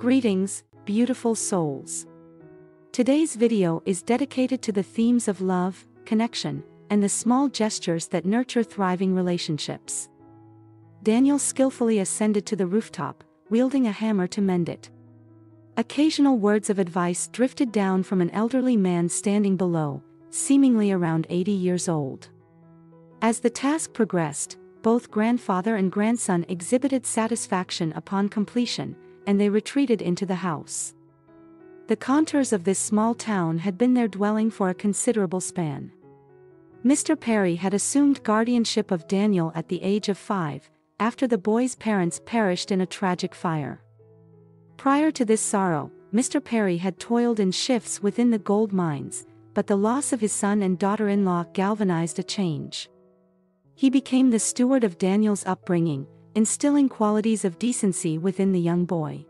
Greetings, beautiful souls. Today's video is dedicated to the themes of love, connection, and the small gestures that nurture thriving relationships. Daniel skillfully ascended to the rooftop, wielding a hammer to mend it. Occasional words of advice drifted down from an elderly man standing below, seemingly around 80 years old. As the task progressed, both grandfather and grandson exhibited satisfaction upon completion, and they retreated into the house. The contours of this small town had been their dwelling for a considerable span. Mr. Perry had assumed guardianship of Daniel at the age of 5, after the boy's parents perished in a tragic fire. Prior to this sorrow, Mr. Perry had toiled in shifts within the gold mines, but the loss of his son and daughter-in-law galvanized a change. He became the steward of Daniel's upbringing, instilling qualities of decency within the young boy.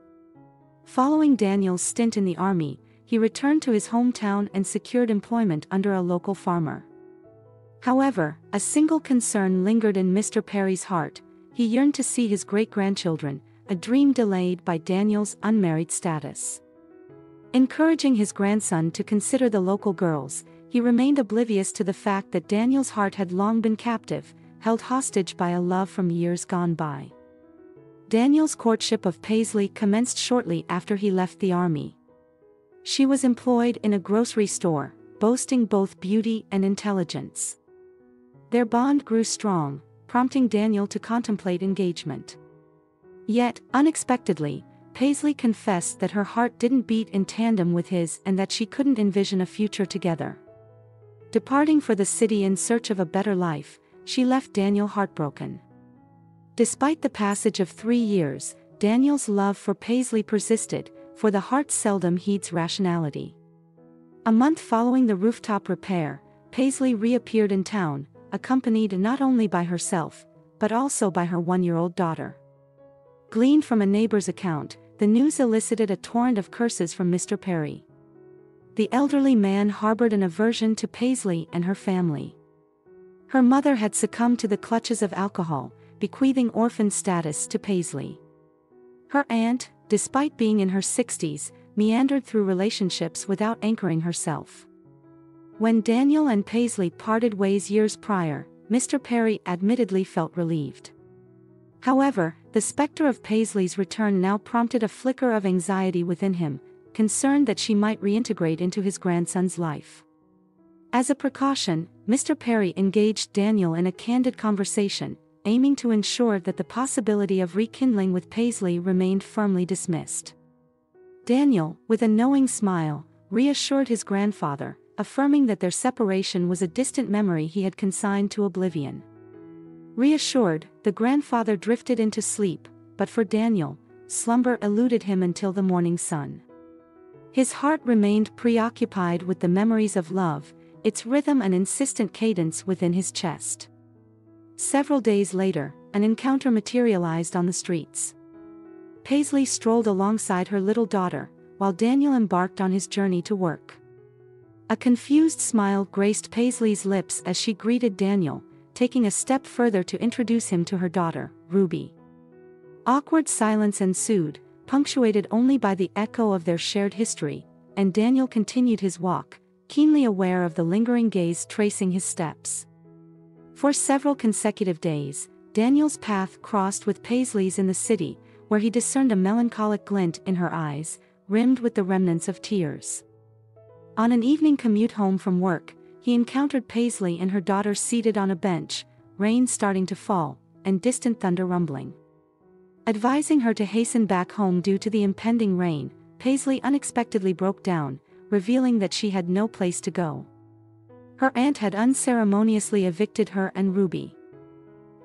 Following Daniel's stint in the army, he returned to his hometown and secured employment under a local farmer. However, a single concern lingered in Mr. Perry's heart: he yearned to see his great-grandchildren, a dream delayed by Daniel's unmarried status. Encouraging his grandson to consider the local girls, he remained oblivious to the fact that Daniel's heart had long been captive, held hostage by a love from years gone by. Daniel's courtship of Paisley commenced shortly after he left the army. She was employed in a grocery store, boasting both beauty and intelligence. Their bond grew strong, prompting Daniel to contemplate engagement. Yet, unexpectedly, Paisley confessed that her heart didn't beat in tandem with his and that she couldn't envision a future together. Departing for the city in search of a better life, she left Daniel heartbroken. Despite the passage of 3 years, Daniel's love for Paisley persisted, for the heart seldom heeds rationality. A month following the rooftop repair, Paisley reappeared in town, accompanied not only by herself, but also by her 1-year-old daughter. Gleaned from a neighbor's account, the news elicited a torrent of curses from Mr. Perry. The elderly man harbored an aversion to Paisley and her family. Her mother had succumbed to the clutches of alcohol, bequeathing orphan status to Paisley. Her aunt, despite being in her 60s, meandered through relationships without anchoring herself. When Daniel and Paisley parted ways years prior, Mr. Perry admittedly felt relieved. However, the specter of Paisley's return now prompted a flicker of anxiety within him, concerned that she might reintegrate into his grandson's life. As a precaution, Mr. Perry engaged Daniel in a candid conversation, aiming to ensure that the possibility of rekindling with Paisley remained firmly dismissed. Daniel, with a knowing smile, reassured his grandfather, affirming that their separation was a distant memory he had consigned to oblivion. Reassured, the grandfather drifted into sleep, but for Daniel, slumber eluded him until the morning sun. His heart remained preoccupied with the memories of love, its rhythm and insistent cadence within his chest. Several days later, an encounter materialized on the streets. Paisley strolled alongside her little daughter, while Daniel embarked on his journey to work. A confused smile graced Paisley's lips as she greeted Daniel, taking a step further to introduce him to her daughter, Ruby. Awkward silence ensued, punctuated only by the echo of their shared history, and Daniel continued his walk, keenly aware of the lingering gaze tracing his steps. For several consecutive days, Daniel's path crossed with Paisley's in the city, where he discerned a melancholic glint in her eyes, rimmed with the remnants of tears. On an evening commute home from work, he encountered Paisley and her daughter seated on a bench, rain starting to fall, and distant thunder rumbling. Advising her to hasten back home due to the impending rain, Paisley unexpectedly broke down, revealing that she had no place to go. Her aunt had unceremoniously evicted her and Ruby.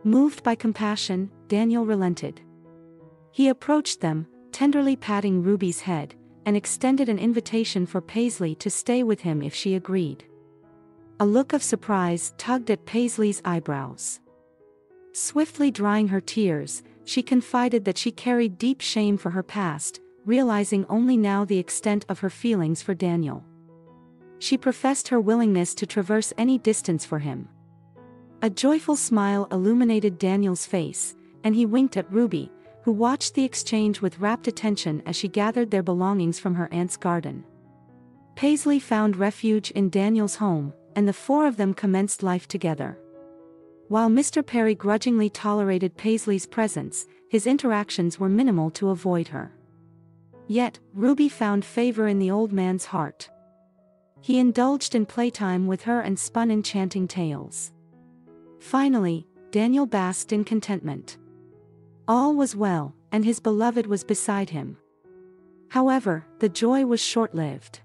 Moved by compassion, Daniel relented. He approached them, tenderly patting Ruby's head, and extended an invitation for Paisley to stay with him if she agreed. A look of surprise tugged at Paisley's eyebrows. Swiftly drying her tears, she confided that she carried deep shame for her past, realizing only now the extent of her feelings for Daniel. She professed her willingness to traverse any distance for him. A joyful smile illuminated Daniel's face, and he winked at Ruby, who watched the exchange with rapt attention as she gathered their belongings from her aunt's garden. Paisley found refuge in Daniel's home, and the four of them commenced life together. While Mr. Perry grudgingly tolerated Paisley's presence, his interactions were minimal to avoid her. Yet, Ruby found favor in the old man's heart. He indulged in playtime with her and spun enchanting tales. Finally, Daniel basked in contentment. All was well, and his beloved was beside him. However, the joy was short-lived.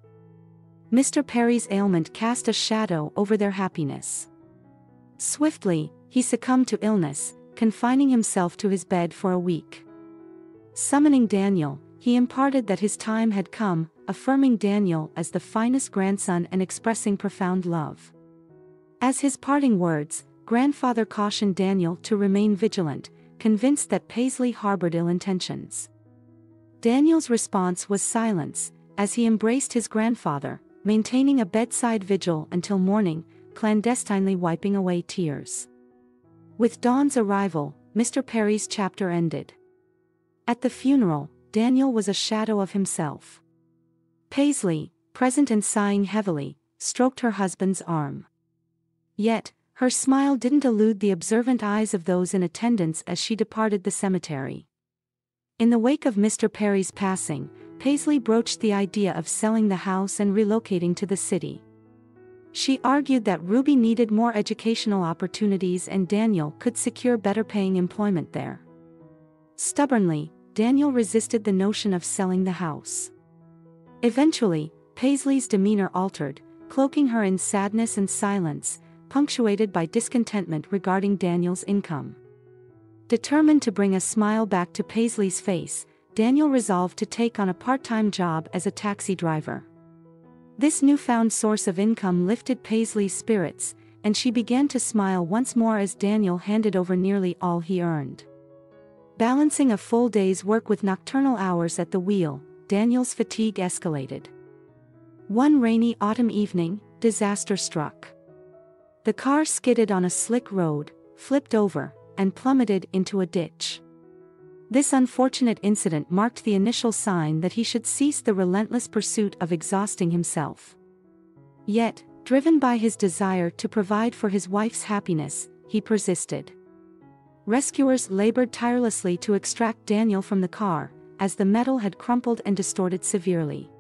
Mr. Perry's ailment cast a shadow over their happiness. Swiftly, he succumbed to illness, confining himself to his bed for a week. Summoning Daniel, he imparted that his time had come, affirming Daniel as the finest grandson and expressing profound love. As his parting words, grandfather cautioned Daniel to remain vigilant, convinced that Paisley harbored ill intentions. Daniel's response was silence, as he embraced his grandfather, maintaining a bedside vigil until morning, clandestinely wiping away tears. With dawn's arrival, Mr. Perry's chapter ended. At the funeral, Daniel was a shadow of himself. Paisley, present and sighing heavily, stroked her husband's arm. Yet, her smile didn't elude the observant eyes of those in attendance as she departed the cemetery. In the wake of Mr. Perry's passing, Paisley broached the idea of selling the house and relocating to the city. She argued that Ruby needed more educational opportunities and Daniel could secure better-paying employment there. Stubbornly, Daniel resisted the notion of selling the house. Eventually, Paisley's demeanor altered, cloaking her in sadness and silence, punctuated by discontentment regarding Daniel's income. Determined to bring a smile back to Paisley's face, Daniel resolved to take on a part-time job as a taxi driver. This newfound source of income lifted Paisley's spirits, and she began to smile once more as Daniel handed over nearly all he earned. Balancing a full day's work with nocturnal hours at the wheel, Daniel's fatigue escalated. One rainy autumn evening, disaster struck. The car skidded on a slick road, flipped over, and plummeted into a ditch. This unfortunate incident marked the initial sign that he should cease the relentless pursuit of exhausting himself. Yet, driven by his desire to provide for his wife's happiness, he persisted. Rescuers labored tirelessly to extract Daniel from the car, as the metal had crumpled and distorted severely.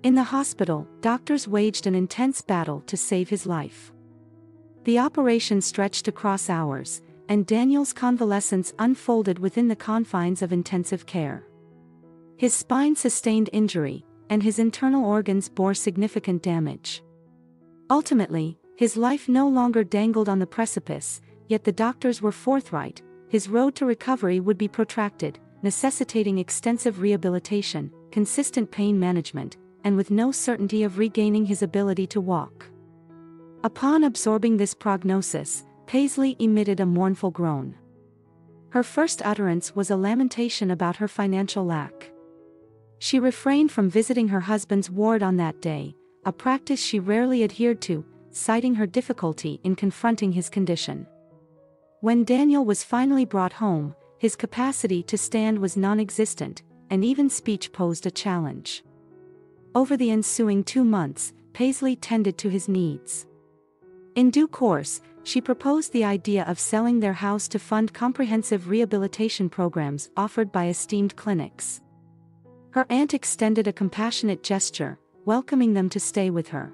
In the hospital, doctors waged an intense battle to save his life. The operation stretched across hours, and Daniel's convalescence unfolded within the confines of intensive care. His spine sustained injury, and his internal organs bore significant damage. Ultimately, his life no longer dangled on the precipice, yet the doctors were forthright: his road to recovery would be protracted, necessitating extensive rehabilitation, consistent pain management, and with no certainty of regaining his ability to walk. Upon absorbing this prognosis, Paisley emitted a mournful groan. Her first utterance was a lamentation about her financial lack. She refrained from visiting her husband's ward on that day, a practice she rarely adhered to, citing her difficulty in confronting his condition. When Daniel was finally brought home, his capacity to stand was non-existent, and even speech posed a challenge. Over the ensuing 2 months, Paisley tended to his needs. In due course, she proposed the idea of selling their house to fund comprehensive rehabilitation programs offered by esteemed clinics. Her aunt extended a compassionate gesture, welcoming them to stay with her.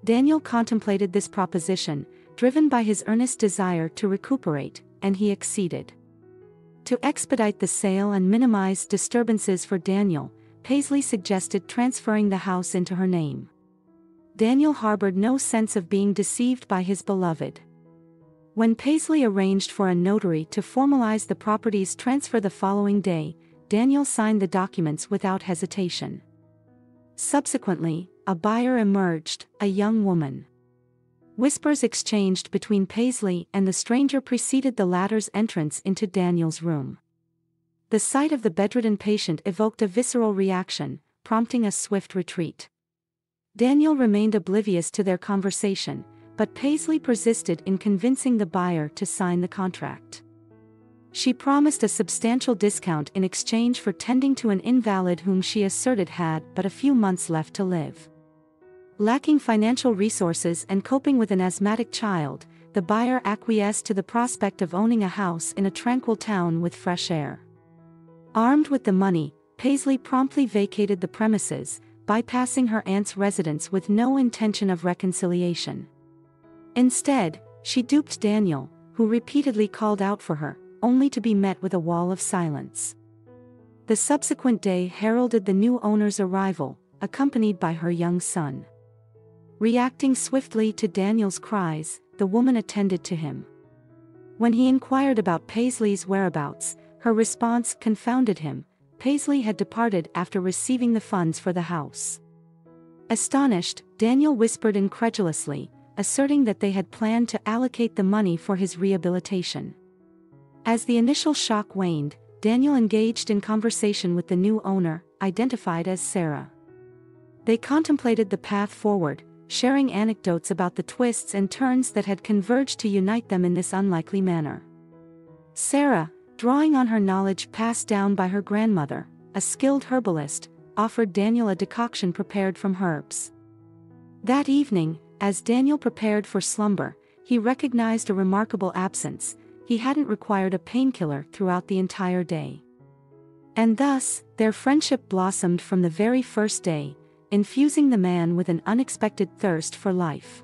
Daniel contemplated this proposition, driven by his earnest desire to recuperate, and he acceded. To expedite the sale and minimize disturbances for Daniel, Paisley suggested transferring the house into her name. Daniel harbored no sense of being deceived by his beloved. When Paisley arranged for a notary to formalize the property's transfer the following day, Daniel signed the documents without hesitation. Subsequently, a buyer emerged, a young woman. Whispers exchanged between Paisley and the stranger preceded the latter's entrance into Daniel's room. The sight of the bedridden patient evoked a visceral reaction, prompting a swift retreat. Daniel remained oblivious to their conversation, but Paisley persisted in convincing the buyer to sign the contract. She promised a substantial discount in exchange for tending to an invalid whom she asserted had but a few months left to live. Lacking financial resources and coping with an asthmatic child, the buyer acquiesced to the prospect of owning a house in a tranquil town with fresh air. Armed with the money, Paisley promptly vacated the premises, bypassing her aunt's residence with no intention of reconciliation. Instead, she duped Daniel, who repeatedly called out for her, only to be met with a wall of silence. The subsequent day heralded the new owner's arrival, accompanied by her young son. Reacting swiftly to Daniel's cries, the woman attended to him. When he inquired about Paisley's whereabouts, her response confounded him. Paisley had departed after receiving the funds for the house. Astonished, Daniel whispered incredulously, asserting that they had planned to allocate the money for his rehabilitation. As the initial shock waned, Daniel engaged in conversation with the new owner, identified as Sarah. They contemplated the path forward, sharing anecdotes about the twists and turns that had converged to unite them in this unlikely manner. Sarah, drawing on her knowledge passed down by her grandmother, a skilled herbalist, offered Daniel a decoction prepared from herbs. That evening, as Daniel prepared for slumber, he recognized a remarkable absence. He hadn't required a painkiller throughout the entire day. And thus, their friendship blossomed from the very first day, infusing the man with an unexpected thirst for life.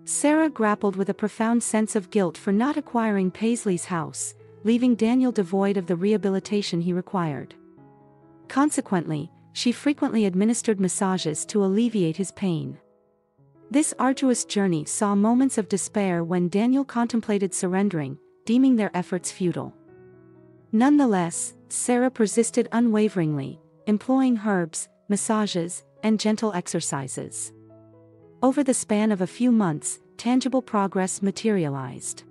Sarah grappled with a profound sense of guilt for not acquiring Paisley's house, leaving Daniel devoid of the rehabilitation he required. Consequently, she frequently administered massages to alleviate his pain. This arduous journey saw moments of despair when Daniel contemplated surrendering, deeming their efforts futile. Nonetheless, Sarah persisted unwaveringly, employing herbs, massages, and gentle exercises. Over the span of a few months, tangible progress materialized.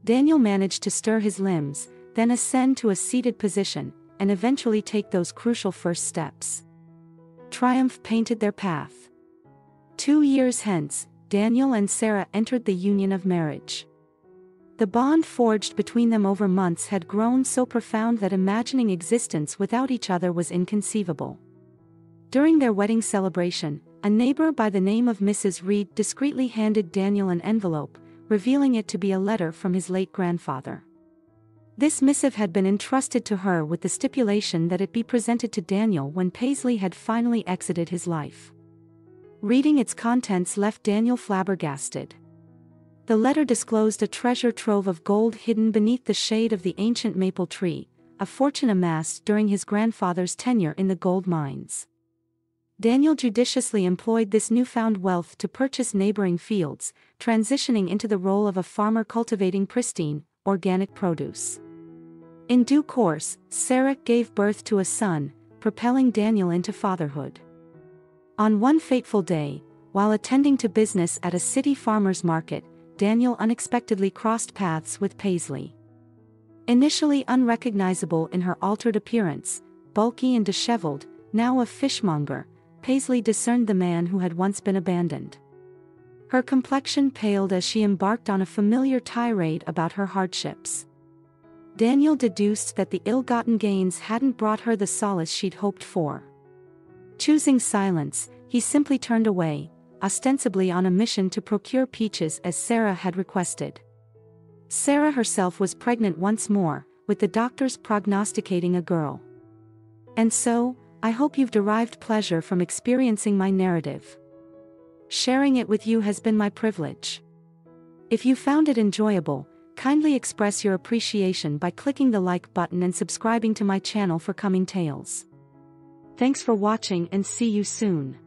Daniel managed to stir his limbs, then ascend to a seated position, and eventually take those crucial first steps. Triumph painted their path. 2 years hence, Daniel and Sarah entered the union of marriage. The bond forged between them over months had grown so profound that imagining existence without each other was inconceivable. During their wedding celebration, a neighbor by the name of Mrs. Reed discreetly handed Daniel an envelope, revealing it to be a letter from his late grandfather. This missive had been entrusted to her with the stipulation that it be presented to Daniel when Paisley had finally exited his life. Reading its contents left Daniel flabbergasted. The letter disclosed a treasure trove of gold hidden beneath the shade of the ancient maple tree, a fortune amassed during his grandfather's tenure in the gold mines. Daniel judiciously employed this newfound wealth to purchase neighboring fields, transitioning into the role of a farmer cultivating pristine, organic produce. In due course, Sarah gave birth to a son, propelling Daniel into fatherhood. On one fateful day, while attending to business at a city farmer's market, Daniel unexpectedly crossed paths with Paisley. Initially unrecognizable in her altered appearance, bulky and disheveled, now a fishmonger, Paisley discerned the man who had once been abandoned. Her complexion paled as she embarked on a familiar tirade about her hardships. Daniel deduced that the ill-gotten gains hadn't brought her the solace she'd hoped for. Choosing silence, he simply turned away, ostensibly on a mission to procure peaches as Sarah had requested. Sarah herself was pregnant once more, with the doctors prognosticating a girl. And so, I hope you've derived pleasure from experiencing my narrative. Sharing it with you has been my privilege. If you found it enjoyable, kindly express your appreciation by clicking the like button and subscribing to my channel for coming tales. Thanks for watching and see you soon.